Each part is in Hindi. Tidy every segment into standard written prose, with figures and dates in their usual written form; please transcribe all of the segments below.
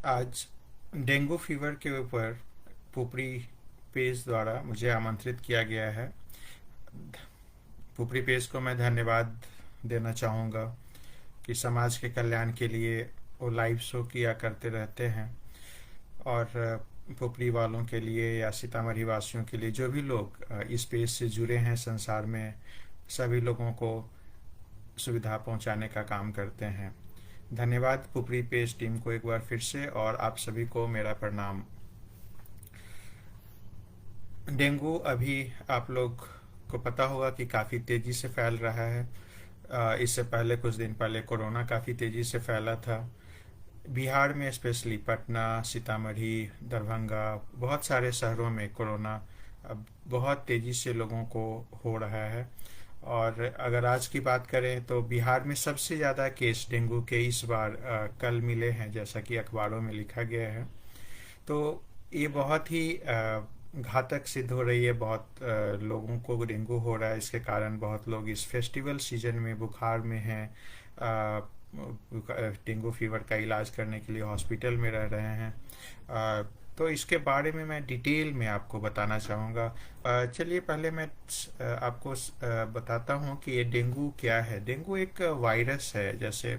आज डेंगू फीवर के ऊपर पुपरी पेज द्वारा मुझे आमंत्रित किया गया है। पुपरी पेज को मैं धन्यवाद देना चाहूँगा कि समाज के कल्याण के लिए वो लाइव शो किया करते रहते हैं। और पुपरी वालों के लिए या सीतामढ़ी वासियों के लिए जो भी लोग इस पेज से जुड़े हैं, संसार में सभी लोगों को सुविधा पहुंचाने का काम करते हैं। धन्यवाद पुपरी पेज टीम को एक बार फिर से, और आप सभी को मेरा प्रणाम। डेंगू अभी आप लोग को पता होगा कि काफ़ी तेज़ी से फैल रहा है। इससे पहले कुछ दिन पहले कोरोना काफ़ी तेज़ी से फैला था। बिहार में स्पेशली पटना, सीतामढ़ी, दरभंगा, बहुत सारे शहरों में कोरोना अब बहुत तेज़ी से लोगों को हो रहा है। और अगर आज की बात करें तो बिहार में सबसे ज़्यादा केस डेंगू के इस बार कल मिले हैं, जैसा कि अखबारों में लिखा गया है। तो ये बहुत ही घातक सिद्ध हो रही है। बहुत लोगों को डेंगू हो रहा है। इसके कारण बहुत लोग इस फेस्टिवल सीजन में बुखार में हैं, डेंगू फीवर का इलाज करने के लिए हॉस्पिटल में रह रहे हैं। तो इसके बारे में मैं डिटेल में आपको बताना चाहूँगा। चलिए पहले मैं आपको बताता हूँ कि ये डेंगू क्या है। डेंगू एक वायरस है। जैसे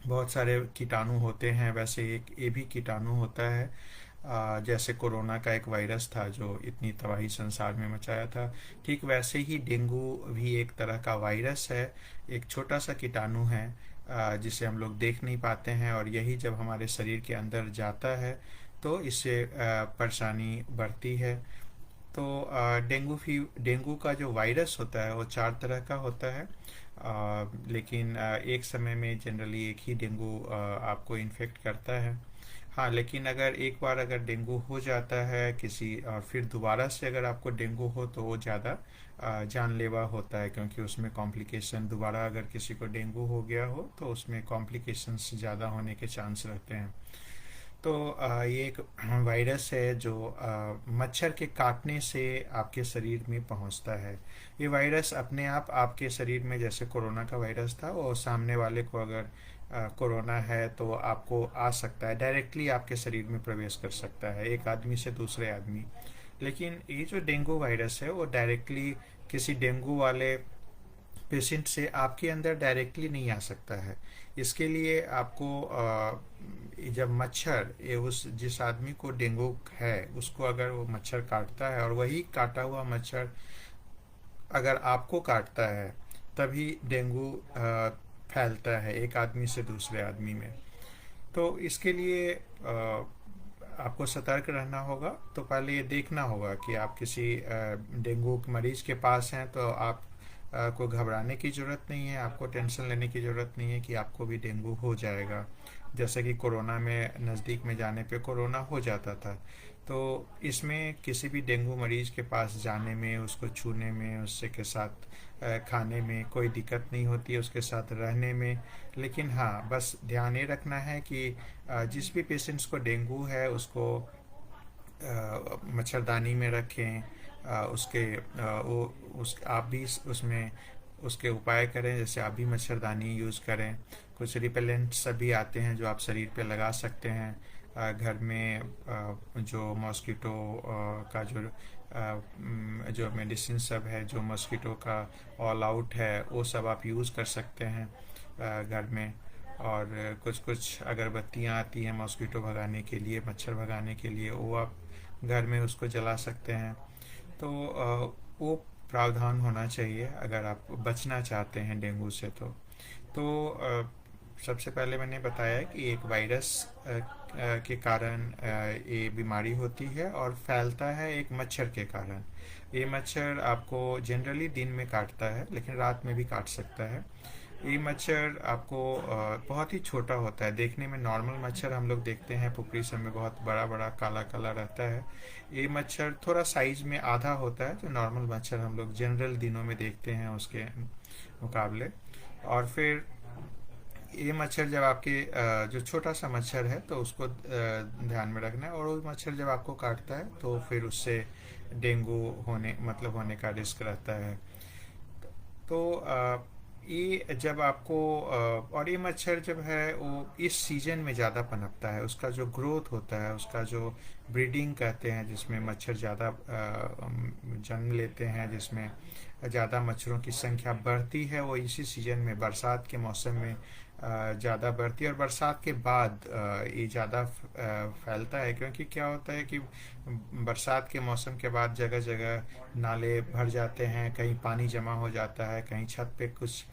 बहुत सारे कीटाणु होते हैं, वैसे एक ये भी कीटाणु होता है। जैसे कोरोना का एक वायरस था जो इतनी तबाही संसार में मचाया था, ठीक वैसे ही डेंगू भी एक तरह का वायरस है। एक छोटा सा कीटाणु है जिसे हम लोग देख नहीं पाते हैं, और यही जब हमारे शरीर के अंदर जाता है तो इससे परेशानी बढ़ती है। तो डेंगू का जो वायरस होता है वो चार तरह का होता है। लेकिन एक समय में जनरली एक ही डेंगू आपको इन्फेक्ट करता है। हाँ, लेकिन अगर डेंगू हो जाता है किसी, और फिर दोबारा से अगर आपको डेंगू हो तो वो ज़्यादा जानलेवा होता है, क्योंकि उसमें कॉम्प्लिकेशन, दोबारा अगर किसी को डेंगू हो गया हो तो उसमें कॉम्प्लिकेशंस ज़्यादा होने के चांस रहते हैं। तो ये एक वायरस है जो मच्छर के काटने से आपके शरीर में पहुंचता है। ये वायरस अपने आप आपके शरीर में, जैसे कोरोना का वायरस था, वो सामने वाले को अगर कोरोना है तो आपको आ सकता है, डायरेक्टली आपके शरीर में प्रवेश कर सकता है एक आदमी से दूसरे आदमी। लेकिन ये जो डेंगू वायरस है वो डायरेक्टली किसी डेंगू वाले पेशेंट से आपके अंदर डायरेक्टली नहीं आ सकता है। इसके लिए आपको जब मच्छर, ये उस जिस आदमी को डेंगू है उसको अगर वो मच्छर काटता है, और वही काटा हुआ मच्छर अगर आपको काटता है, तभी डेंगू फैलता है एक आदमी से दूसरे आदमी में। तो इसके लिए आपको सतर्क रहना होगा। तो पहले ये देखना होगा कि आप किसी डेंगू मरीज के पास हैं तो आप को घबराने की ज़रूरत नहीं है, आपको टेंशन लेने की ज़रूरत नहीं है कि आपको भी डेंगू हो जाएगा। जैसे कि कोरोना में नज़दीक में जाने पे कोरोना हो जाता था। तो इसमें किसी भी डेंगू मरीज के पास जाने में, उसको छूने में, उससे के साथ खाने में कोई दिक्कत नहीं होती है, उसके साथ रहने में। लेकिन हाँ, बस ध्यान ये रखना है कि जिस भी पेशेंट्स को डेंगू है उसको मच्छरदानी में रखें। उसके वो उस आप भी उसमें उसके उपाय करें, जैसे आप भी मच्छरदानी यूज़ करें। कुछ रिपेलेंट सभी आते हैं जो आप शरीर पे लगा सकते हैं। घर में जो मॉस्किटो का जो मेडिसिन सब है, जो मॉस्किटो का ऑल आउट है, वो सब आप यूज़ कर सकते हैं घर में। और कुछ कुछ अगरबत्तियाँ आती हैं मॉस्किटो भगाने के लिए, मच्छर भगाने के लिए, वो आप घर में उसको जला सकते हैं। तो वो प्रावधान होना चाहिए अगर आप बचना चाहते हैं डेंगू से। तो सबसे पहले मैंने बताया कि एक वायरस के कारण ये बीमारी होती है और फैलता है एक मच्छर के कारण। ये मच्छर आपको जनरली दिन में काटता है, लेकिन रात में भी काट सकता है। ये मच्छर आपको बहुत ही छोटा होता है देखने में। नॉर्मल मच्छर हम लोग देखते हैं पुपरी सब में बहुत बड़ा बड़ा काला काला रहता है। ये मच्छर थोड़ा साइज में आधा होता है जो नॉर्मल मच्छर हम लोग जनरल दिनों में देखते हैं उसके मुकाबले। और फिर ये मच्छर जब आपके जो छोटा सा मच्छर है तो उसको ध्यान में रखना है। और वो मच्छर जब आपको काटता है तो फिर उससे डेंगू होने का रिस्क रहता है। तो ये जब आपको और ये मच्छर जब है वो इस सीजन में ज़्यादा पनपता है, उसका जो ग्रोथ होता है, उसका जो ब्रीडिंग कहते हैं, जिसमें मच्छर ज़्यादा जन्म लेते हैं, जिसमें ज़्यादा मच्छरों की संख्या बढ़ती है, वो इसी सीजन में बरसात के मौसम में ज़्यादा बढ़ती है। और बरसात के बाद ये ज़्यादा फैलता है, क्योंकि क्या होता है कि बरसात के मौसम के बाद जगह जगह नाले भर जाते हैं, कहीं पानी जमा हो जाता है, कहीं छत पे कुछ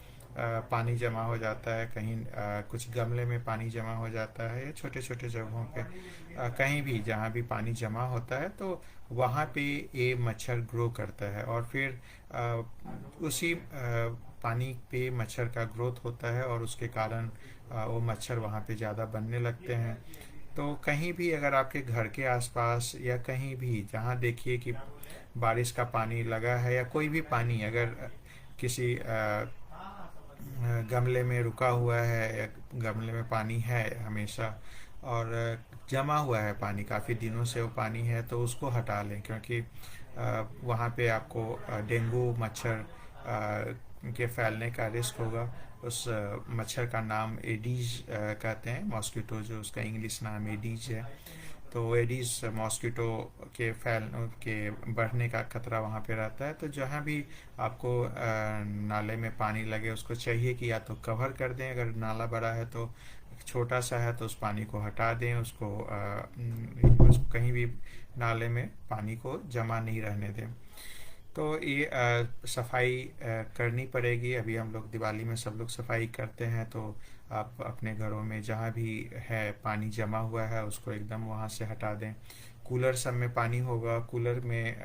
पानी जमा हो जाता है, कहीं कुछ गमले में पानी जमा हो जाता है, या छोटे छोटे जगहों पे कहीं भी जहाँ भी पानी जमा होता है, तो वहाँ पे ये मच्छर ग्रो करता है। और फिर उसी पानी पे मच्छर का ग्रोथ होता है, और उसके कारण वो मच्छर वहाँ पे ज़्यादा बनने लगते हैं। तो कहीं भी अगर आपके घर के आसपास या कहीं भी जहाँ देखिए कि बारिश का पानी लगा है, या कोई भी पानी अगर किसी गमले में रुका हुआ है, या गमले में पानी है हमेशा, और जमा हुआ है पानी, काफ़ी दिनों से वो पानी है, तो उसको हटा लें, क्योंकि वहाँ पे आपको डेंगू मच्छर के फैलने का रिस्क होगा। उस मच्छर का नाम एडीज कहते हैं, मॉस्किटो जो उसका इंग्लिश नाम एडीज है। तो एडीज मॉस्किटो के फैल के बढ़ने का खतरा वहाँ पे रहता है। तो जहाँ भी आपको नाले में पानी लगे, उसको चाहिए कि या तो कवर कर दें, अगर नाला बड़ा है तो, छोटा सा है तो उस पानी को हटा दें, उसको कहीं भी नाले में पानी को जमा नहीं रहने दें। तो ये सफाई करनी पड़ेगी। अभी हम लोग दिवाली में सब लोग सफाई करते हैं, तो आप अपने घरों में जहाँ भी है पानी जमा हुआ है, उसको एकदम वहाँ से हटा दें। कूलर सब में पानी होगा, कूलर में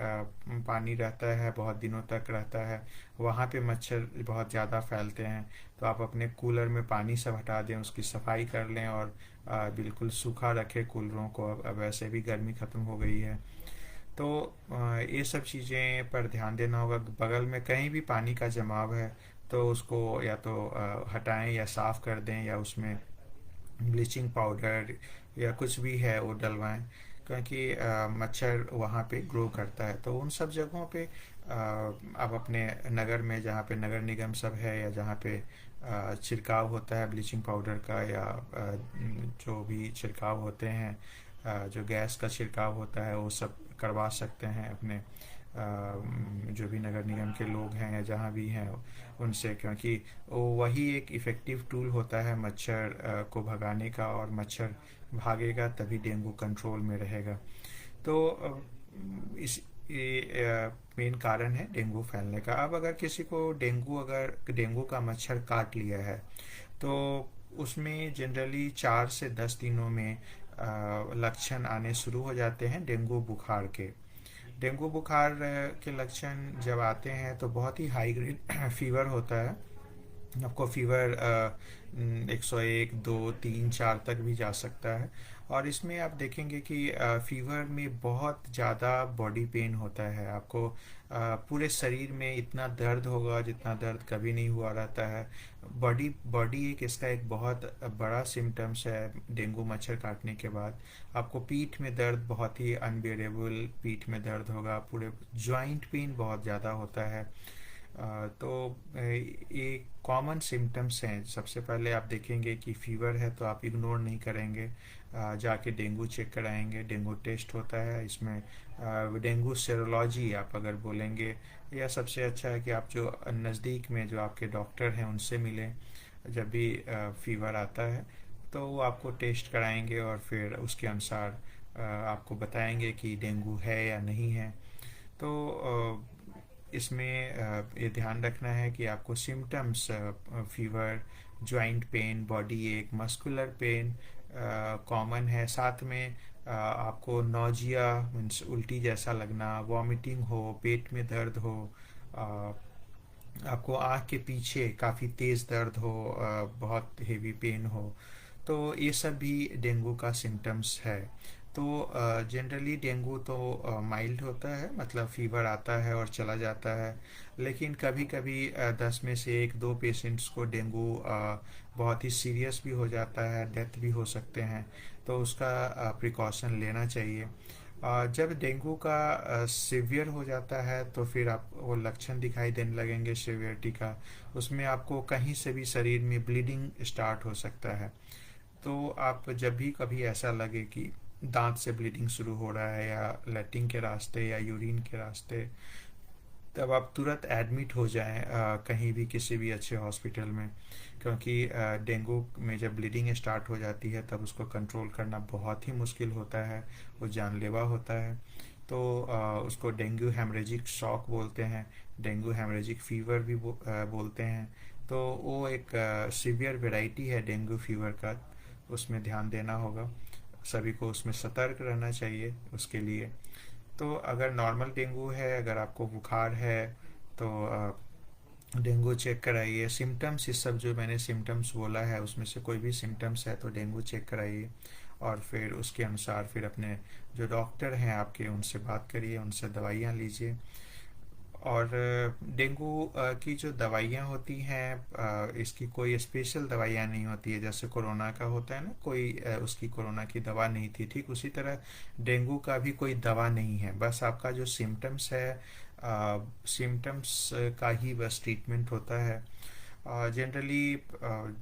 पानी रहता है, बहुत दिनों तक रहता है, वहाँ पे मच्छर बहुत ज़्यादा फैलते हैं। तो आप अपने कूलर में पानी सब हटा दें, उसकी सफाई कर लें, और बिल्कुल सूखा रखें कूलरों को। अब वैसे भी गर्मी ख़त्म हो गई है, तो ये सब चीज़ें पर ध्यान देना होगा। बगल में कहीं भी पानी का जमाव है, तो उसको या तो हटाएं या साफ़ कर दें, या उसमें ब्लीचिंग पाउडर या कुछ भी है वो डलवाएं, क्योंकि मच्छर वहाँ पे ग्रो करता है। तो उन सब जगहों पे आप अपने नगर में, जहाँ पे नगर निगम सब है, या जहाँ पे छिड़काव होता है ब्लीचिंग पाउडर का, या जो भी छिड़काव होते हैं, जो गैस का छिड़काव होता है, वो सब करवा सकते हैं अपने जो भी नगर निगम के लोग हैं या जहाँ भी हैं उनसे, क्योंकि वो वही एक इफ़ेक्टिव टूल होता है मच्छर को भगाने का, और मच्छर भागेगा तभी डेंगू कंट्रोल में रहेगा। तो इस ये मेन कारण है डेंगू फैलने का। अब अगर किसी को अगर डेंगू का मच्छर काट लिया है, तो उसमें जनरली 4 से 10 दिनों में लक्षण आने शुरू हो जाते हैं डेंगू बुखार के। डेंगू बुखार के लक्षण जब आते हैं, तो बहुत ही हाई ग्रेड फीवर होता है। आपको फीवर 101, 2, 3, 4 तक भी जा सकता है। और इसमें आप देखेंगे कि फीवर में बहुत ज़्यादा बॉडी पेन होता है। आपको पूरे शरीर में इतना दर्द होगा जितना दर्द कभी नहीं हुआ रहता है। बॉडी बॉडी एक इसका एक बहुत बड़ा सिम्टम्स है डेंगू मच्छर काटने के बाद। आपको पीठ में दर्द, बहुत ही अनबेरेबल पीठ में दर्द होगा, पूरे जॉइंट पेन बहुत ज़्यादा होता है। तो ये कॉमन सिम्टम्स हैं। सबसे पहले आप देखेंगे कि फीवर है, तो आप इग्नोर नहीं करेंगे, जाके डेंगू चेक कराएंगे। डेंगू टेस्ट होता है, इसमें डेंगू सेरोलॉजी आप अगर बोलेंगे, या सबसे अच्छा है कि आप जो नज़दीक में जो आपके डॉक्टर हैं उनसे मिलें जब भी फीवर आता है, तो वो आपको टेस्ट कराएंगे, और फिर उसके अनुसार आपको बताएंगे कि डेंगू है या नहीं है। तो इसमें ये ध्यान रखना है कि आपको symptoms fever, joint pain, body एक, मस्कुलर पेन कॉमन है। साथ में आपको नौजिया मीन्स उल्टी जैसा लगना, वॉमिटिंग हो, पेट में दर्द हो, आपको आँख के पीछे काफ़ी तेज़ दर्द हो, बहुत हेवी पेन हो, तो ये सब भी डेंगू का सिम्टम्स है। तो जनरली डेंगू तो माइल्ड होता है, मतलब फीवर आता है और चला जाता है। लेकिन कभी कभी 10 में से 1-2 पेशेंट्स को डेंगू बहुत ही सीरियस भी हो जाता है, डेथ भी हो सकते हैं, तो उसका प्रिकॉशन लेना चाहिए। जब डेंगू का सीवियर हो जाता है तो फिर आप वो लक्षण दिखाई देने लगेंगे सीवियरिटी का। उसमें आपको कहीं से भी शरीर में ब्लीडिंग स्टार्ट हो सकता है। तो आप जब भी कभी ऐसा लगे कि दांत से ब्लीडिंग शुरू हो रहा है या लैट्रिन के रास्ते या यूरिन के रास्ते, तब आप तुरंत एडमिट हो जाएं कहीं भी किसी भी अच्छे हॉस्पिटल में। क्योंकि डेंगू में जब ब्लीडिंग स्टार्ट हो जाती है तब उसको कंट्रोल करना बहुत ही मुश्किल होता है, वो जानलेवा होता है। तो उसको डेंगू हेमरेजिक शॉक बोलते हैं, डेंगू हेमरेजिक फीवर भी बोलते हैं। तो वो एक सीवियर वेराइटी है डेंगू फीवर का, उसमें ध्यान देना होगा, सभी को उसमें सतर्क रहना चाहिए उसके लिए। तो अगर नॉर्मल डेंगू है, अगर आपको बुखार है, तो डेंगू चेक कराइए। सिम्टम्स, इस सब जो मैंने सिम्टम्स बोला है उसमें से कोई भी सिम्टम्स है तो डेंगू चेक कराइए। और फिर उसके अनुसार फिर अपने जो डॉक्टर हैं आपके उनसे बात करिए, उनसे दवाइयाँ लीजिए। और डेंगू की जो दवाइयाँ होती हैं, इसकी कोई स्पेशल दवाइयाँ नहीं होती है, जैसे कोरोना का होता है ना, कोई उसकी कोरोना की दवा नहीं थी, ठीक उसी तरह डेंगू का भी कोई दवा नहीं है। बस आपका जो सिम्टम्स है, सिम्टम्स का ही बस ट्रीटमेंट होता है। जनरली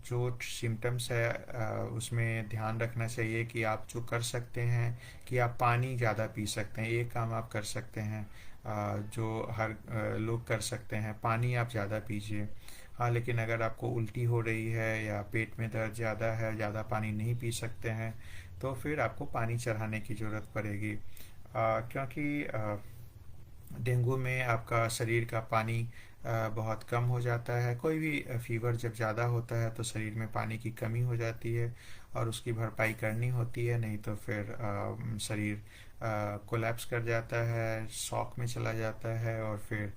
जो सिम्टम्स है उसमें ध्यान रखना चाहिए कि आप जो कर सकते हैं कि आप पानी ज़्यादा पी सकते हैं, ये काम आप कर सकते हैं। जो हर लोग कर सकते हैं, पानी आप ज़्यादा पीजिए। हाँ, लेकिन अगर आपको उल्टी हो रही है या पेट में दर्द ज़्यादा है, ज़्यादा पानी नहीं पी सकते हैं, तो फिर आपको पानी चढ़ाने की ज़रूरत पड़ेगी। क्योंकि डेंगू में आपका शरीर का पानी बहुत कम हो जाता है। कोई भी फीवर जब ज़्यादा होता है तो शरीर में पानी की कमी हो जाती है और उसकी भरपाई करनी होती है, नहीं तो फिर शरीर कोलैप्स कर जाता है, शॉक में चला जाता है। और फिर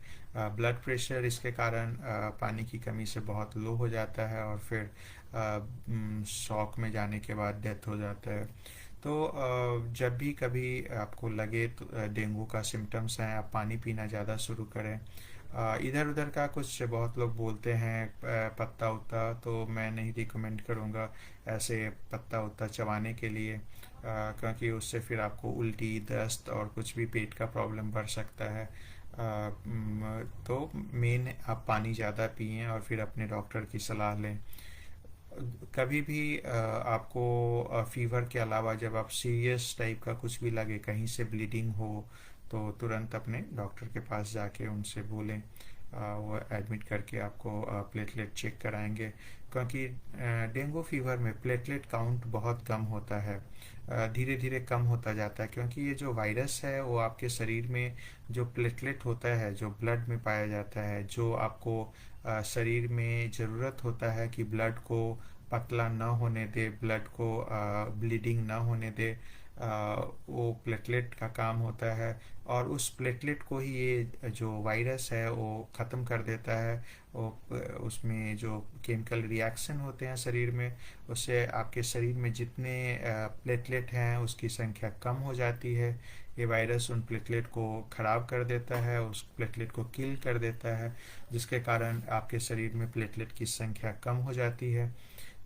ब्लड प्रेशर इसके कारण पानी की कमी से बहुत लो हो जाता है और फिर शॉक में जाने के बाद डेथ हो जाता है। तो जब भी कभी आपको लगे तो डेंगू का सिम्टम्स हैं, आप पानी पीना ज़्यादा शुरू करें। इधर उधर का कुछ बहुत लोग बोलते हैं पत्ता उत्ता, तो मैं नहीं रिकमेंड करूँगा ऐसे पत्ता उत्ता चबाने के लिए, क्योंकि उससे फिर आपको उल्टी, दस्त और कुछ भी पेट का प्रॉब्लम बढ़ सकता है। तो मेन आप पानी ज़्यादा पिएं और फिर अपने डॉक्टर की सलाह लें। कभी भी आपको फीवर के अलावा जब आप सीरियस टाइप का कुछ भी लगे, कहीं से ब्लीडिंग हो, तो तुरंत अपने डॉक्टर के पास जाके उनसे बोलें, वो एडमिट करके आपको प्लेटलेट चेक कराएंगे। क्योंकि डेंगू फीवर में प्लेटलेट काउंट बहुत कम होता है, धीरे धीरे कम होता जाता है, क्योंकि ये जो वायरस है वो आपके शरीर में जो प्लेटलेट होता है, जो ब्लड में पाया जाता है, जो आपको शरीर में ज़रूरत होता है कि ब्लड को पतला ना होने दे, ब्लड को ब्लीडिंग ना होने दे, वो प्लेटलेट का काम होता है। और उस प्लेटलेट को ही ये जो वायरस है वो ख़त्म कर देता है। वो उसमें जो केमिकल रिएक्शन होते हैं शरीर में, उससे आपके शरीर में जितने प्लेटलेट हैं उसकी संख्या कम हो जाती है। ये वायरस उन प्लेटलेट को ख़राब कर देता है, उस प्लेटलेट को किल कर देता है, जिसके कारण आपके शरीर में प्लेटलेट की संख्या कम हो जाती है।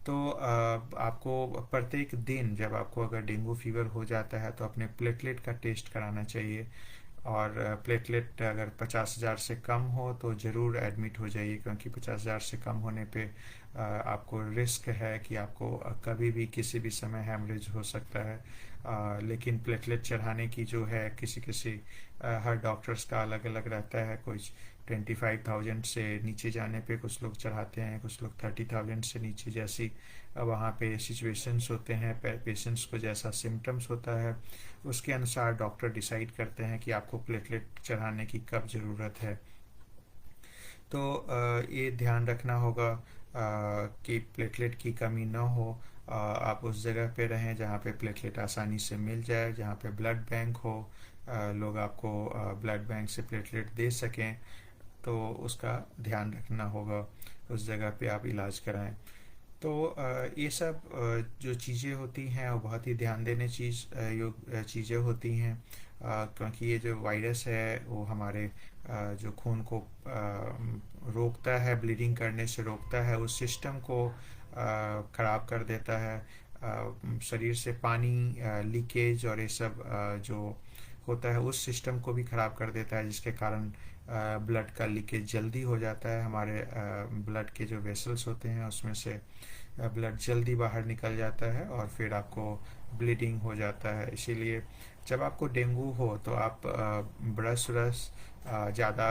तो आपको प्रत्येक दिन जब आपको अगर डेंगू फीवर हो जाता है तो अपने प्लेटलेट का टेस्ट कराना चाहिए। और प्लेटलेट अगर 50,000 से कम हो तो ज़रूर एडमिट हो जाइए, क्योंकि 50,000 से कम होने पे आपको रिस्क है कि आपको कभी भी किसी भी समय हैमरेज हो सकता है। लेकिन प्लेटलेट चढ़ाने की जो है किसी किसी हर डॉक्टर्स का अलग अलग रहता है। कुछ 25,000 से नीचे जाने पे कुछ लोग चढ़ाते हैं, कुछ लोग 30,000 से नीचे, जैसी वहाँ पे सिचुएशंस होते हैं, पेशेंट्स को जैसा सिम्टम्स होता है उसके अनुसार डॉक्टर डिसाइड करते हैं कि आपको प्लेटलेट चढ़ाने की कब ज़रूरत है। तो ये ध्यान रखना होगा कि प्लेटलेट की कमी ना हो। आप उस जगह पे रहें जहाँ पे प्लेटलेट आसानी से मिल जाए, जहाँ पे ब्लड बैंक हो, लोग आपको ब्लड बैंक से प्लेटलेट दे सकें, तो उसका ध्यान रखना होगा, उस जगह पे आप इलाज कराएं। तो ये सब जो चीज़ें होती हैं वो बहुत ही ध्यान देने योग चीज़ें होती हैं। क्योंकि ये जो वायरस है वो हमारे जो खून को रोकता है, ब्लीडिंग करने से रोकता है, उस सिस्टम को ख़राब कर देता है। शरीर से पानी लीकेज और ये सब जो होता है उस सिस्टम को भी ख़राब कर देता है, जिसके कारण ब्लड का लीकेज जल्दी हो जाता है। हमारे ब्लड के जो वेसल्स होते हैं उसमें से ब्लड जल्दी बाहर निकल जाता है और फिर आपको ब्लीडिंग हो जाता है। इसीलिए जब आपको डेंगू हो तो आप ब्रश व्रश ज़्यादा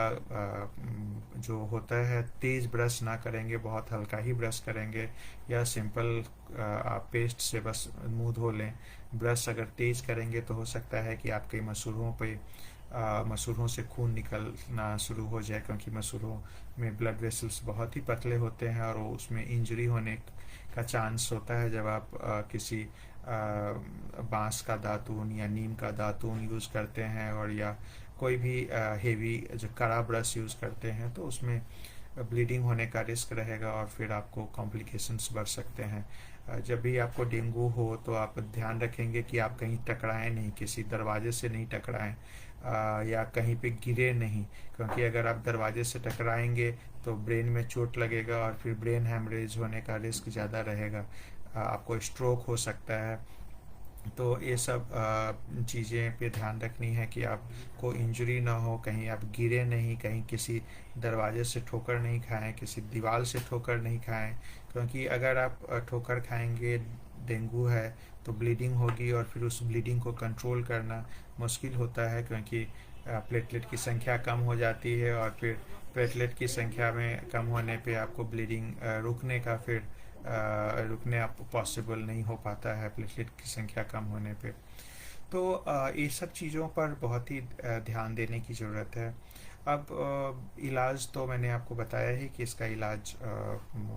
जो होता है तेज़ ब्रश ना करेंगे, बहुत हल्का ही ब्रश करेंगे, या सिंपल आप पेस्ट से बस मुंह धो लें। ब्रश अगर तेज़ करेंगे तो हो सकता है कि आपके मसूड़ों पे मसूड़ों से खून निकलना शुरू हो जाए, क्योंकि मसूड़ों में ब्लड वेसल्स बहुत ही पतले होते हैं और उसमें इंजरी होने का चांस होता है जब आप किसी बांस का दातून या नीम का दातून यूज़ करते हैं, और या कोई भी हेवी जो कड़ा ब्रश यूज़ करते हैं, तो उसमें ब्लीडिंग होने का रिस्क रहेगा और फिर आपको कॉम्प्लिकेशंस बढ़ सकते हैं। जब भी आपको डेंगू हो तो आप ध्यान रखेंगे कि आप कहीं टकराएं नहीं, किसी दरवाजे से नहीं टकराएं, या कहीं पे गिरे नहीं, क्योंकि अगर आप दरवाजे से टकराएंगे तो ब्रेन में चोट लगेगा और फिर ब्रेन हैमरेज होने का रिस्क ज़्यादा रहेगा, आपको स्ट्रोक हो सकता है। तो ये सब चीज़ें पे ध्यान रखनी है कि आपको इंजरी ना हो, कहीं आप गिरे नहीं, कहीं किसी दरवाजे से ठोकर नहीं खाएं, किसी दीवार से ठोकर नहीं खाएं, क्योंकि अगर आप ठोकर खाएंगे, डेंगू है तो ब्लीडिंग होगी और फिर उस ब्लीडिंग को कंट्रोल करना मुश्किल होता है, क्योंकि प्लेटलेट की संख्या कम हो जाती है और फिर प्लेटलेट की संख्या में कम होने पे आपको ब्लीडिंग रुकने का फिर रुकने आप पॉसिबल नहीं हो पाता है प्लेटलेट की संख्या कम होने पे। तो ये सब चीज़ों पर बहुत ही ध्यान देने की ज़रूरत है। अब इलाज तो मैंने आपको बताया ही कि इसका इलाज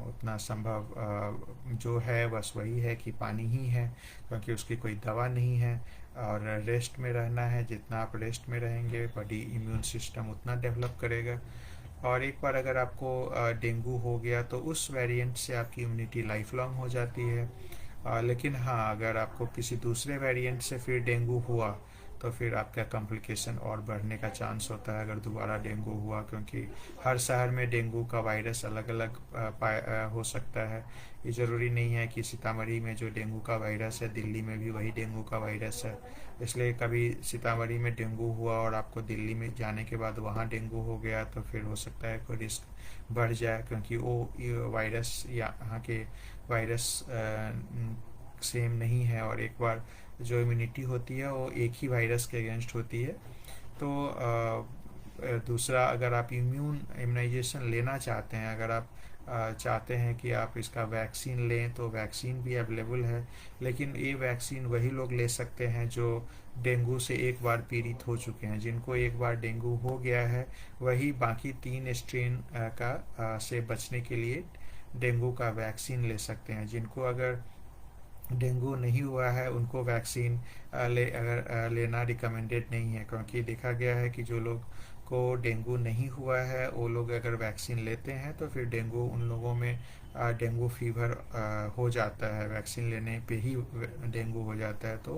उतना संभव जो है बस वही है कि पानी ही है, क्योंकि उसकी कोई दवा नहीं है, और रेस्ट में रहना है। जितना आप रेस्ट में रहेंगे बॉडी इम्यून सिस्टम उतना डेवलप करेगा, और एक बार अगर आपको डेंगू हो गया तो उस वेरिएंट से आपकी इम्यूनिटी लाइफ लॉन्ग हो जाती है। लेकिन हाँ, अगर आपको किसी दूसरे वेरिएंट से फिर डेंगू हुआ तो फिर आपका कॉम्प्लिकेशन और बढ़ने का चांस होता है अगर दोबारा डेंगू हुआ, क्योंकि हर शहर में डेंगू का वायरस अलग अलग हो सकता है। ये ज़रूरी नहीं है कि सीतामढ़ी में जो डेंगू का वायरस है दिल्ली में भी वही डेंगू का वायरस है। इसलिए कभी सीतामढ़ी में डेंगू हुआ और आपको दिल्ली में जाने के बाद वहाँ डेंगू हो गया तो फिर हो सकता है कोई रिस्क बढ़ जाए, क्योंकि वो वायरस यहाँ के वायरस सेम नहीं है, और एक बार जो इम्यूनिटी होती है वो एक ही वायरस के अगेंस्ट होती है। तो दूसरा, अगर आप इम्यूनाइजेशन लेना चाहते हैं, अगर आप चाहते हैं कि आप इसका वैक्सीन लें तो वैक्सीन भी अवेलेबल है, लेकिन ये वैक्सीन वही लोग ले सकते हैं जो डेंगू से एक बार पीड़ित हो चुके हैं। जिनको एक बार डेंगू हो गया है वही बाकी 3 स्ट्रेन का से बचने के लिए डेंगू का वैक्सीन ले सकते हैं। जिनको अगर डेंगू नहीं हुआ है उनको वैक्सीन लेना रिकमेंडेड नहीं है, क्योंकि देखा गया है कि जो लोग को डेंगू नहीं हुआ है वो लोग अगर वैक्सीन लेते हैं तो फिर डेंगू उन लोगों में डेंगू फीवर हो जाता है, वैक्सीन लेने पे ही डेंगू हो जाता है, तो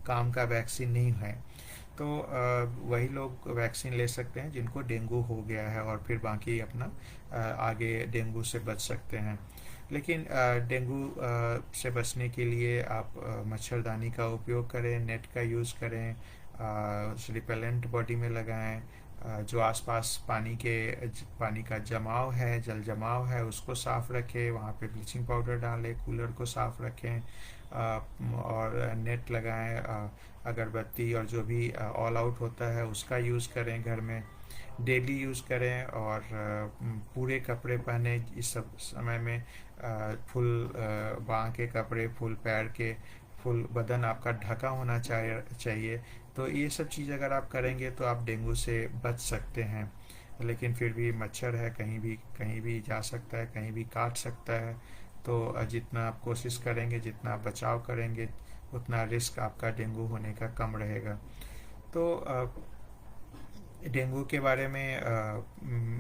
काम का वैक्सीन नहीं है। तो वही लोग वैक्सीन ले सकते हैं जिनको डेंगू हो गया है, और फिर बाकी अपना आगे डेंगू से बच सकते हैं। लेकिन डेंगू से बचने के लिए आप मच्छरदानी का उपयोग करें, नेट का यूज़ करें, रिपेलेंट बॉडी में लगाएं, जो आसपास पानी का जमाव है, जल जमाव है, उसको साफ़ रखें, वहाँ पे ब्लीचिंग पाउडर डालें, कूलर को साफ़ रखें, और नेट लगाएं, अगरबत्ती और जो भी ऑल आउट होता है उसका यूज़ करें, घर में डेली यूज़ करें, और पूरे कपड़े पहने इस सब समय में, फुल बाँह के कपड़े, फुल पैर के, फुल बदन आपका ढका होना चाहिए। तो ये सब चीज़ अगर आप करेंगे तो आप डेंगू से बच सकते हैं। लेकिन फिर भी मच्छर है, कहीं भी जा सकता है, कहीं भी काट सकता है, तो जितना आप कोशिश करेंगे, जितना आप बचाव करेंगे, उतना रिस्क आपका डेंगू होने का कम रहेगा। तो डेंगू के बारे में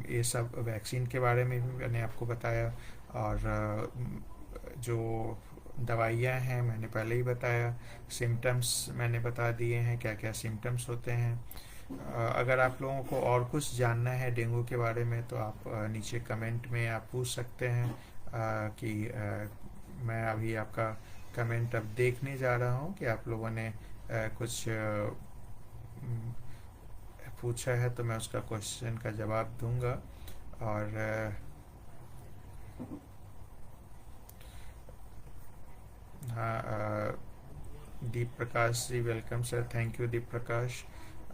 ये सब वैक्सीन के बारे में भी मैंने आपको बताया, और जो दवाइयाँ हैं मैंने पहले ही बताया, सिम्टम्स मैंने बता दिए हैं क्या क्या सिम्टम्स होते हैं। अगर आप लोगों को और कुछ जानना है डेंगू के बारे में तो आप नीचे कमेंट में आप पूछ सकते हैं कि मैं अभी आपका कमेंट अब देखने जा रहा हूँ कि आप लोगों ने कुछ म, पूछा है, तो मैं उसका क्वेश्चन का जवाब दूंगा। और हाँ, Deep Prakash ji, welcome sir, thank you Deep Prakash.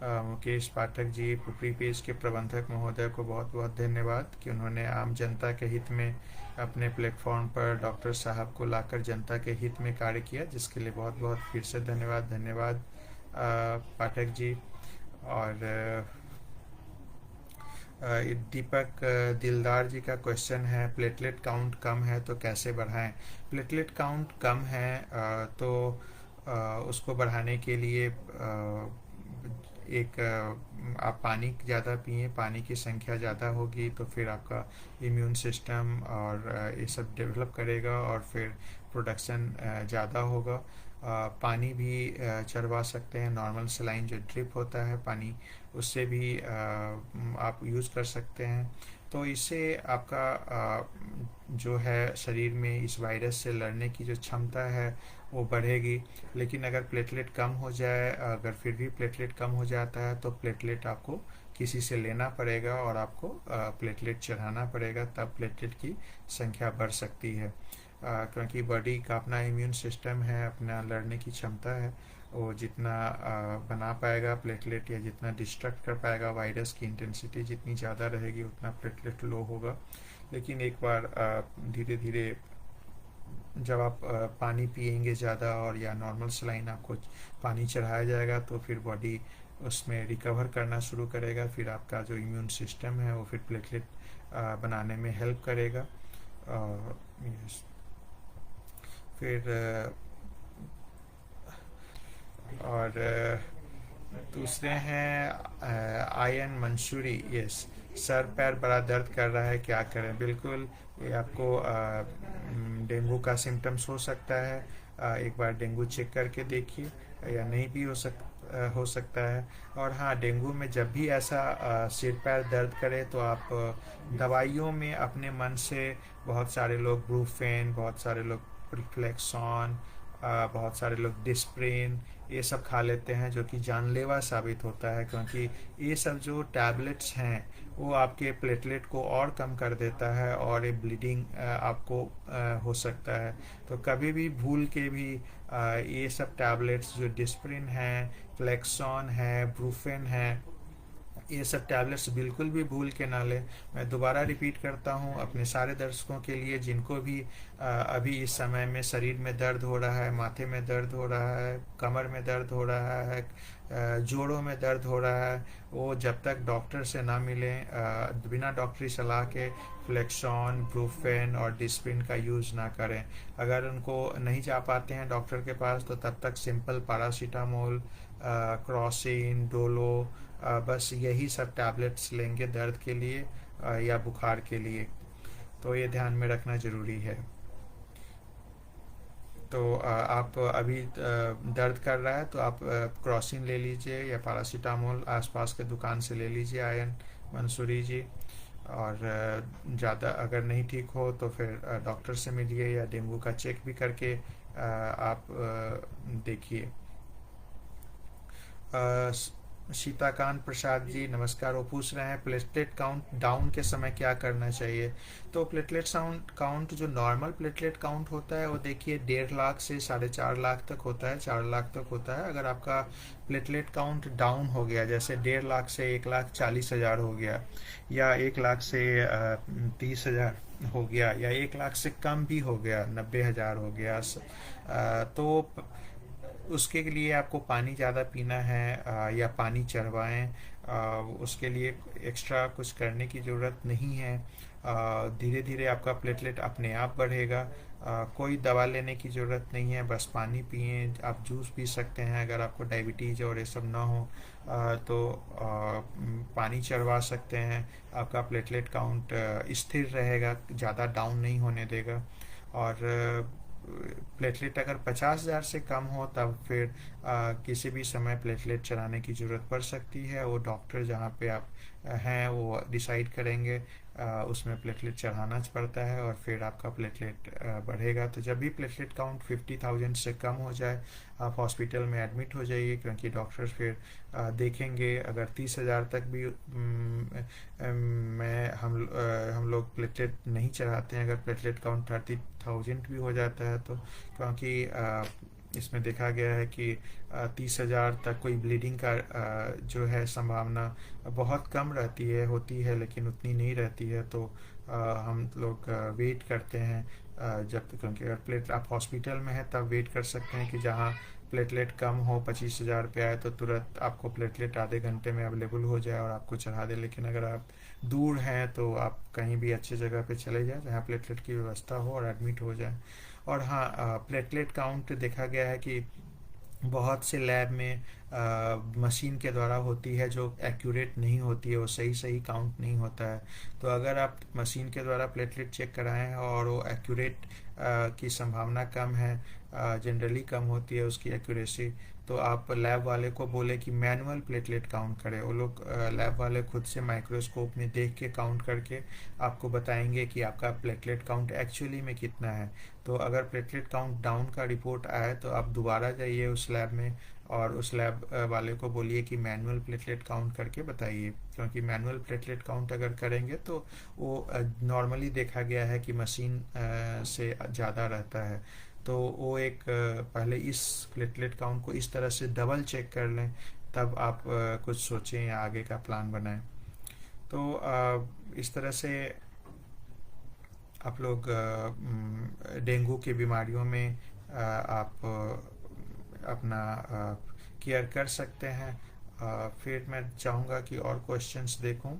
Mukesh Pathak ji, Pupri page के प्रबंधक महोदय को बहुत बहुत धन्यवाद कि उन्होंने आम जनता के हित में अपने प्लेटफॉर्म पर डॉक्टर साहब को लाकर जनता के हित में कार्य किया, जिसके लिए बहुत बहुत फिर से धन्यवाद। धन्यवाद पाठक जी। और दीपक दिलदार जी का क्वेश्चन है, प्लेटलेट काउंट कम है तो कैसे बढ़ाएं। प्लेटलेट काउंट कम है तो उसको बढ़ाने के लिए आप पानी ज़्यादा पिए, पानी की संख्या ज़्यादा होगी तो फिर आपका इम्यून सिस्टम और ये सब डेवलप करेगा और फिर प्रोडक्शन ज़्यादा होगा। पानी भी चढ़वा सकते हैं, नॉर्मल सलाइन जो ड्रिप होता है पानी, उससे भी आप यूज़ कर सकते हैं। तो इससे आपका जो है शरीर में इस वायरस से लड़ने की जो क्षमता है वो बढ़ेगी। लेकिन अगर प्लेटलेट कम हो जाए, अगर फिर भी प्लेटलेट कम हो जाता है तो प्लेटलेट आपको किसी से लेना पड़ेगा और आपको प्लेटलेट चढ़ाना पड़ेगा, तब प्लेटलेट की संख्या बढ़ सकती है। क्योंकि बॉडी का अपना इम्यून सिस्टम है, अपना लड़ने की क्षमता है, वो जितना बना पाएगा प्लेटलेट या जितना डिस्ट्रक्ट कर पाएगा, वायरस की इंटेंसिटी जितनी ज़्यादा रहेगी उतना प्लेटलेट लो होगा। लेकिन एक बार धीरे धीरे जब आप पानी पिएंगे ज़्यादा और या नॉर्मल सलाइन आपको पानी चढ़ाया जाएगा तो फिर बॉडी उसमें रिकवर करना शुरू करेगा। फिर आपका जो इम्यून सिस्टम है वो फिर प्लेटलेट बनाने में हेल्प करेगा। यस। फिर और दूसरे हैं आयन मंसूरी, यस, सर पैर बड़ा दर्द कर रहा है, क्या करें। बिल्कुल, ये आपको डेंगू का सिम्टम्स हो सकता है। एक बार डेंगू चेक करके देखिए, या नहीं भी हो सकता है। और हाँ, डेंगू में जब भी ऐसा सिर पैर दर्द करे तो आप दवाइयों में अपने मन से, बहुत सारे लोग ब्रूफेन, बहुत सारे लोग प्रिफ्लेक्सॉन, बहुत सारे लोग डिस्प्रिन, ये सब खा लेते हैं, जो कि जानलेवा साबित होता है। क्योंकि ये सब जो टैबलेट्स हैं वो आपके प्लेटलेट को और कम कर देता है और ये ब्लीडिंग आपको हो सकता है। तो कभी भी भूल के भी ये सब टैबलेट्स जो डिस्प्रिन है, फ्लेक्सॉन है, ब्रूफेन है, ये सब टैबलेट्स बिल्कुल भी भूल के ना लें। मैं दोबारा रिपीट करता हूँ अपने सारे दर्शकों के लिए जिनको भी अभी इस समय में शरीर में दर्द हो रहा है, माथे में दर्द हो रहा है, कमर में दर्द हो रहा है, जोड़ों में दर्द हो रहा है, वो जब तक डॉक्टर से ना मिलें, बिना डॉक्टरी सलाह के फ्लेक्सॉन, ब्रूफेन और डिस्प्रिन का यूज़ ना करें। अगर उनको नहीं जा पाते हैं डॉक्टर के पास तो तब तक सिंपल पैरासीटामोल, क्रॉसिन, डोलो, बस यही सब टैबलेट्स लेंगे दर्द के लिए या बुखार के लिए। तो ये ध्यान में रखना ज़रूरी है। तो आप अभी दर्द कर रहा है तो आप क्रॉसिन ले लीजिए या पैरासीटामोल आसपास के दुकान से ले लीजिए, आयन मंसूरी जी। और ज़्यादा अगर नहीं ठीक हो तो फिर डॉक्टर से मिलिए या डेंगू का चेक भी करके आप देखिए। सीताकांत प्रसाद जी नमस्कार, वो पूछ रहे हैं प्लेटलेट काउंट डाउन के समय क्या करना चाहिए। तो प्लेटलेट काउंट जो नॉर्मल प्लेटलेट काउंट होता है वो देखिए 1.5 लाख से 4.5 लाख तक होता है, 4 लाख तक होता है। अगर आपका प्लेटलेट काउंट डाउन हो गया, जैसे 1.5 लाख से 1,40,000 हो गया, या 1 लाख से 30,000 हो गया, या 1 लाख से कम भी हो गया, 90,000 हो गया, तो उसके लिए आपको पानी ज़्यादा पीना है या पानी चढ़वाएं। उसके लिए एक्स्ट्रा कुछ करने की ज़रूरत नहीं है। धीरे धीरे आपका प्लेटलेट अपने आप बढ़ेगा। कोई दवा लेने की ज़रूरत नहीं है, बस पानी पिए। आप जूस पी सकते हैं अगर आपको डायबिटीज़ और ये सब ना हो, तो पानी चढ़वा सकते हैं। आपका प्लेटलेट काउंट स्थिर रहेगा, ज़्यादा डाउन नहीं होने देगा। और प्लेटलेट अगर 50,000 से कम हो तब फिर किसी भी समय प्लेटलेट चढ़ाने की ज़रूरत पड़ सकती है। वो डॉक्टर जहाँ पे आप हैं वो डिसाइड करेंगे उसमें प्लेटलेट चढ़ाना पड़ता है और फिर आपका प्लेटलेट बढ़ेगा। तो जब भी प्लेटलेट काउंट 50,000 से कम हो जाए आप हॉस्पिटल में एडमिट हो जाइए, क्योंकि डॉक्टर्स फिर देखेंगे। अगर 30,000 तक भी मैं हम लोग प्लेटलेट नहीं चढ़ाते हैं। अगर प्लेटलेट काउंट 30,000 भी हो जाता है तो, क्योंकि इसमें देखा गया है कि 30,000 तक कोई ब्लीडिंग का जो है संभावना बहुत कम रहती है, होती है लेकिन उतनी नहीं रहती है। तो हम लोग वेट करते हैं जब तक, क्योंकि अगर प्लेट आप हॉस्पिटल में है तब वेट कर सकते हैं कि जहाँ प्लेटलेट कम हो 25,000 पे आए तो तुरंत आपको प्लेटलेट आधे घंटे में अवेलेबल हो जाए और आपको चढ़ा दे। लेकिन अगर आप दूर हैं तो आप कहीं भी अच्छी जगह पे चले जाएं जहाँ प्लेटलेट की व्यवस्था हो और एडमिट हो जाए। और हाँ, प्लेटलेट काउंट देखा गया है कि बहुत से लैब में मशीन के द्वारा होती है जो एक्यूरेट नहीं होती है, वो सही सही काउंट नहीं होता है। तो अगर आप मशीन के द्वारा प्लेटलेट चेक कराएं हैं और वो एक्यूरेट की संभावना कम है, जनरली कम होती है उसकी एक्यूरेसी, तो आप लैब वाले को बोले कि मैनुअल प्लेटलेट काउंट करें। वो लोग लैब वाले खुद से माइक्रोस्कोप में देख के काउंट करके आपको बताएंगे कि आपका प्लेटलेट काउंट एक्चुअली में कितना है। तो अगर प्लेटलेट काउंट डाउन का रिपोर्ट आए तो आप दोबारा जाइए उस लैब में और उस लैब वाले को बोलिए कि मैनुअल प्लेटलेट काउंट करके बताइए, क्योंकि मैनुअल प्लेटलेट काउंट अगर करेंगे तो वो नॉर्मली देखा गया है कि मशीन से ज़्यादा रहता है। तो वो एक पहले इस प्लेटलेट काउंट को इस तरह से डबल चेक कर लें, तब आप कुछ सोचें या आगे का प्लान बनाएं। तो इस तरह से आप लोग डेंगू की बीमारियों में आप अपना केयर कर सकते हैं। फिर मैं चाहूँगा कि और क्वेश्चंस देखूं।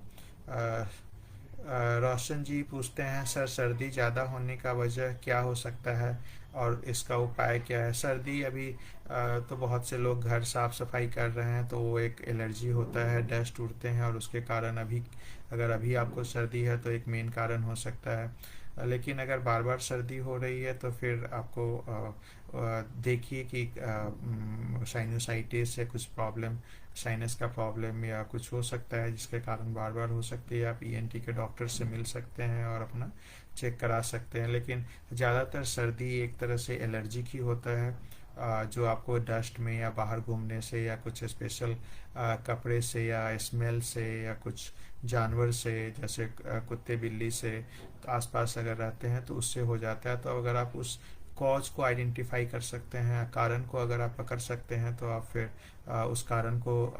रोशन जी पूछते हैं, सर सर्दी ज़्यादा होने का वजह क्या हो सकता है और इसका उपाय क्या है? सर्दी अभी तो बहुत से लोग घर साफ सफाई कर रहे हैं तो वो एक एलर्जी होता है, डस्ट उड़ते हैं और उसके कारण अभी आपको सर्दी है तो एक मेन कारण हो सकता है। लेकिन अगर बार बार सर्दी हो रही है तो फिर आपको देखिए कि साइनोसाइटिस या कुछ प्रॉब्लम, साइनस का प्रॉब्लम या कुछ हो सकता है जिसके कारण बार बार हो सकती है। आप ईएनटी के डॉक्टर से मिल सकते हैं और अपना चेक करा सकते हैं। लेकिन ज़्यादातर सर्दी एक तरह से एलर्जी की होता है, जो आपको डस्ट में या बाहर घूमने से या कुछ स्पेशल कपड़े से या स्मेल से या कुछ जानवर से, जैसे कुत्ते बिल्ली से आसपास अगर रहते हैं तो उससे हो जाता है। तो अगर आप उस कॉज को आइडेंटिफाई कर सकते हैं, कारण को अगर आप पकड़ सकते हैं तो आप फिर उस कारण को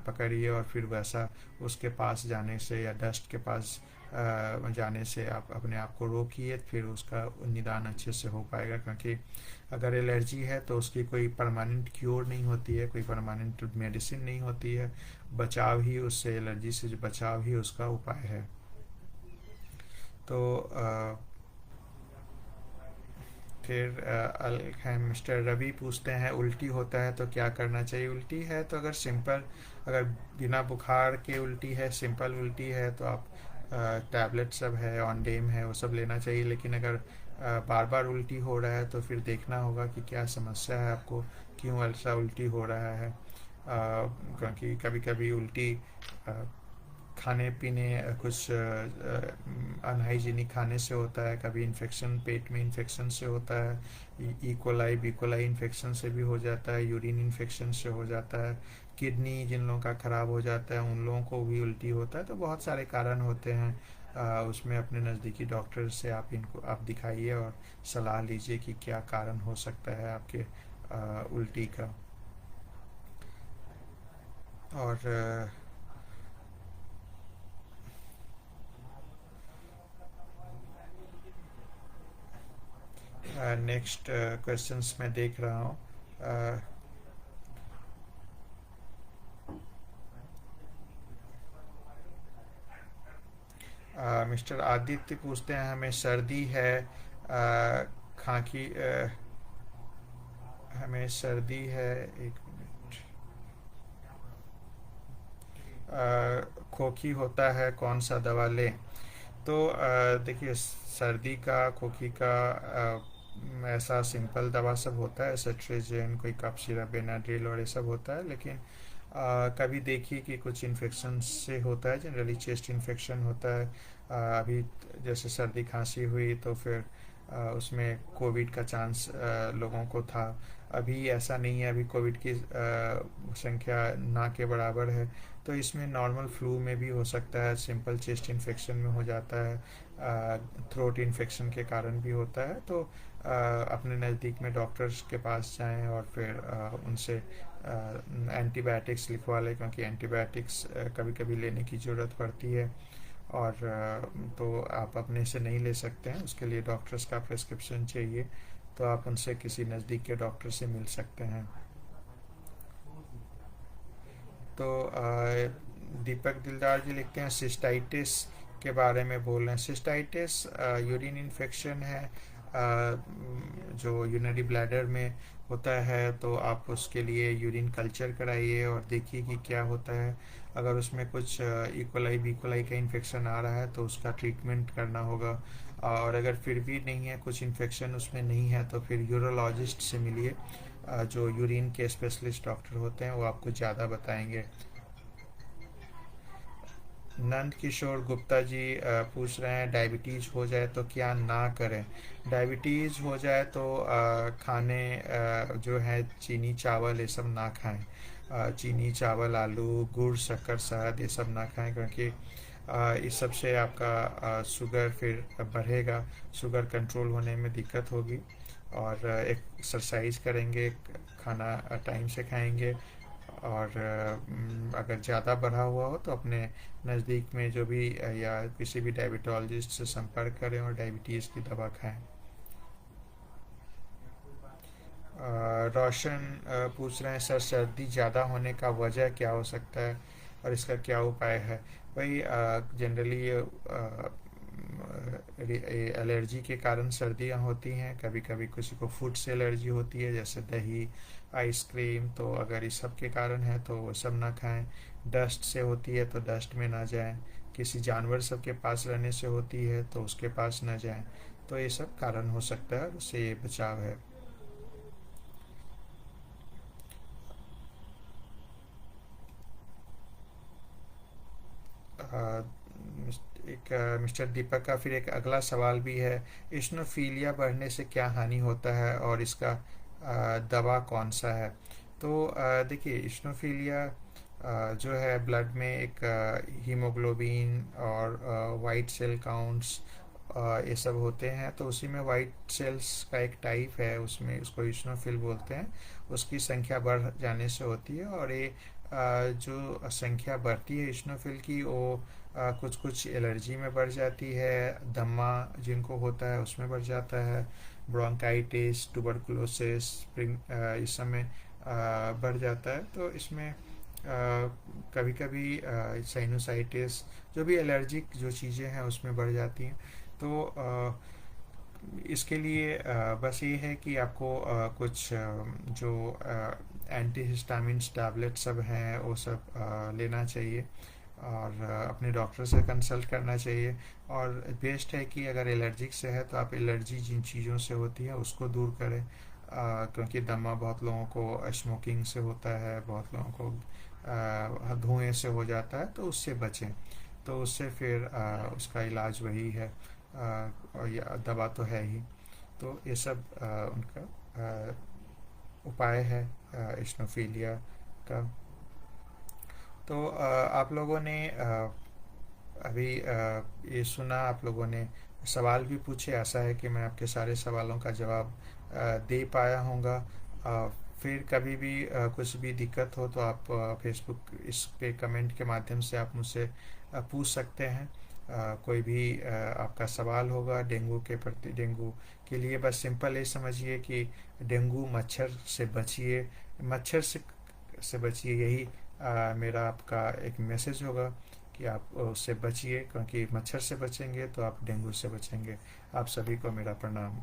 पकड़िए और फिर वैसा उसके पास जाने से या डस्ट के पास जाने से आप अपने आप को रोकिए, फिर उसका निदान अच्छे से हो पाएगा। क्योंकि अगर एलर्जी है तो उसकी कोई परमानेंट क्योर नहीं होती है, कोई परमानेंट मेडिसिन नहीं होती है। बचाव ही उससे, एलर्जी से जो बचाव ही उसका उपाय है। तो फिर मिस्टर रवि पूछते हैं, उल्टी होता है तो क्या करना चाहिए? उल्टी है तो अगर बिना बुखार के उल्टी है, सिंपल उल्टी है तो आप टैबलेट सब है, ऑनडेम है, वो सब लेना चाहिए। लेकिन अगर बार बार उल्टी हो रहा है तो फिर देखना होगा कि क्या समस्या है आपको, क्यों ऐसा उल्टी हो रहा है। क्योंकि कभी कभी उल्टी खाने पीने कुछ अनहाइजीनिक खाने से होता है, कभी इन्फेक्शन, पेट में इन्फेक्शन से होता है, इकोलाई बिकोलाई इन्फेक्शन से भी हो जाता है, यूरिन इन्फेक्शन से हो जाता है, किडनी जिन लोगों का ख़राब हो जाता है उन लोगों को भी उल्टी होता है। तो बहुत सारे कारण होते हैं। उसमें अपने नज़दीकी डॉक्टर से आप दिखाइए और सलाह लीजिए कि क्या कारण हो सकता है आपके उल्टी का। और नेक्स्ट क्वेश्चंस मैं देख रहा हूँ। मिस्टर आदित्य पूछते हैं, हमें सर्दी है, खांसी, हमें सर्दी है, एक मिनट, खोखी होता है, कौन सा दवा लें? तो देखिए, सर्दी का, खोखी का ऐसा सिंपल दवा सब होता है, सेट्रेजिन, कोई कफ सिरप, बेनाड्रिल और ये सब होता है। लेकिन कभी देखिए कि कुछ इन्फेक्शन से होता है, जनरली चेस्ट इन्फेक्शन होता है। अभी जैसे सर्दी खांसी हुई तो फिर उसमें कोविड का चांस लोगों को था। अभी ऐसा नहीं है, अभी कोविड की संख्या ना के बराबर है। तो इसमें नॉर्मल फ्लू में भी हो सकता है, सिंपल चेस्ट इन्फेक्शन में हो जाता है, थ्रोट इन्फेक्शन के कारण भी होता है। तो अपने नज़दीक में डॉक्टर्स के पास जाएं और फिर उनसे एंटीबायोटिक्स लिखवा लें, क्योंकि एंटीबायोटिक्स कभी कभी लेने की ज़रूरत पड़ती है। और तो आप अपने से नहीं ले सकते हैं, उसके लिए डॉक्टर्स का प्रिस्क्रिप्शन चाहिए, तो आप उनसे किसी नज़दीक के डॉक्टर से मिल सकते हैं। तो दीपक दिलदार जी लिखते हैं सिस्टाइटिस के बारे में बोल रहे हैं। सिस्टाइटिस यूरिन इन्फेक्शन है, जो यूरिनरी ब्लैडर में होता है। तो आप उसके लिए यूरिन कल्चर कराइए और देखिए कि क्या होता है। अगर उसमें कुछ इकोलाई बीकोलाई का इन्फेक्शन आ रहा है तो उसका ट्रीटमेंट करना होगा। और अगर फिर भी नहीं है, कुछ इन्फेक्शन उसमें नहीं है, तो फिर यूरोलॉजिस्ट से मिलिए। जो यूरिन के स्पेशलिस्ट डॉक्टर होते हैं वो आपको ज़्यादा बताएंगे। नंद किशोर गुप्ता जी पूछ रहे हैं डायबिटीज़ हो जाए तो क्या ना करें। डायबिटीज़ हो जाए तो खाने जो है चीनी चावल ये सब ना खाएं। चीनी चावल आलू गुड़ शक्कर शहद ये सब ना खाएं, क्योंकि इस सब से आपका शुगर फिर बढ़ेगा, शुगर कंट्रोल होने में दिक्कत होगी। और एक्सरसाइज करेंगे, खाना टाइम से खाएंगे। और अगर ज़्यादा बढ़ा हुआ हो तो अपने नज़दीक में जो भी या किसी भी डायबिटोलॉजिस्ट से संपर्क करें और डायबिटीज़ की दवा खाएं। रोशन पूछ रहे हैं सर, सर्दी ज़्यादा होने का वजह क्या हो सकता है और इसका क्या उपाय है। भाई जनरली एलर्जी के कारण सर्दियाँ होती हैं। कभी कभी किसी को फूड से एलर्जी होती है, जैसे दही आइसक्रीम। तो अगर इस सब के कारण है तो वो सब ना खाएं। डस्ट से होती है तो डस्ट में ना जाएं। किसी जानवर सब के पास रहने से होती है तो उसके पास ना जाएं। तो ये सब कारण हो सकता है, उससे ये बचाव है। अ, एक मिस्टर दीपक का फिर एक अगला सवाल भी है, इस्नोफीलिया बढ़ने से क्या हानि होता है और इसका दवा कौन सा है। तो देखिए इस्नोफीलिया जो है ब्लड में एक हीमोग्लोबिन और वाइट सेल काउंट्स ये सब होते हैं। तो उसी में वाइट सेल्स का एक टाइप है, उसमें उसको इस्नोफिल बोलते हैं। उसकी संख्या बढ़ जाने से होती है। और ये जो संख्या बढ़ती है इस्नोफिल की, वो कुछ कुछ एलर्जी में बढ़ जाती है, दमा जिनको होता है उसमें बढ़ जाता है, ब्रोंकाइटिस ट्यूबरकुलोसिस स्प्रिंग इस समय बढ़ जाता है। तो इसमें कभी कभी साइनोसाइटिस, जो भी एलर्जिक जो चीज़ें हैं उसमें बढ़ जाती हैं। तो इसके लिए बस ये है कि आपको कुछ जो एंटी हिस्टामिन्स टैबलेट सब हैं वो सब लेना चाहिए। और अपने डॉक्टर से कंसल्ट करना चाहिए। और बेस्ट है कि अगर एलर्जिक से है तो आप एलर्जी जिन चीज़ों से होती है उसको दूर करें। क्योंकि दमा बहुत लोगों को स्मोकिंग से होता है, बहुत लोगों को धुएं से हो जाता है, तो उससे बचें। तो उससे फिर उसका इलाज वही है, और ये दवा तो है ही। तो ये सब उनका उपाय है इस्नोफीलिया का। तो आप लोगों ने अभी ये सुना, आप लोगों ने सवाल भी पूछे। आशा है कि मैं आपके सारे सवालों का जवाब दे पाया हूँगा। फिर कभी भी कुछ भी दिक्कत हो तो आप फेसबुक इस पे कमेंट के माध्यम से आप मुझसे पूछ सकते हैं। कोई भी आपका सवाल होगा डेंगू के प्रति, डेंगू के लिए बस सिंपल ये समझिए कि डेंगू मच्छर से बचिए, मच्छर से बचिए। यही मेरा आपका एक मैसेज होगा कि आप उससे बचिए, क्योंकि मच्छर से बचेंगे तो आप डेंगू से बचेंगे। आप सभी को मेरा प्रणाम।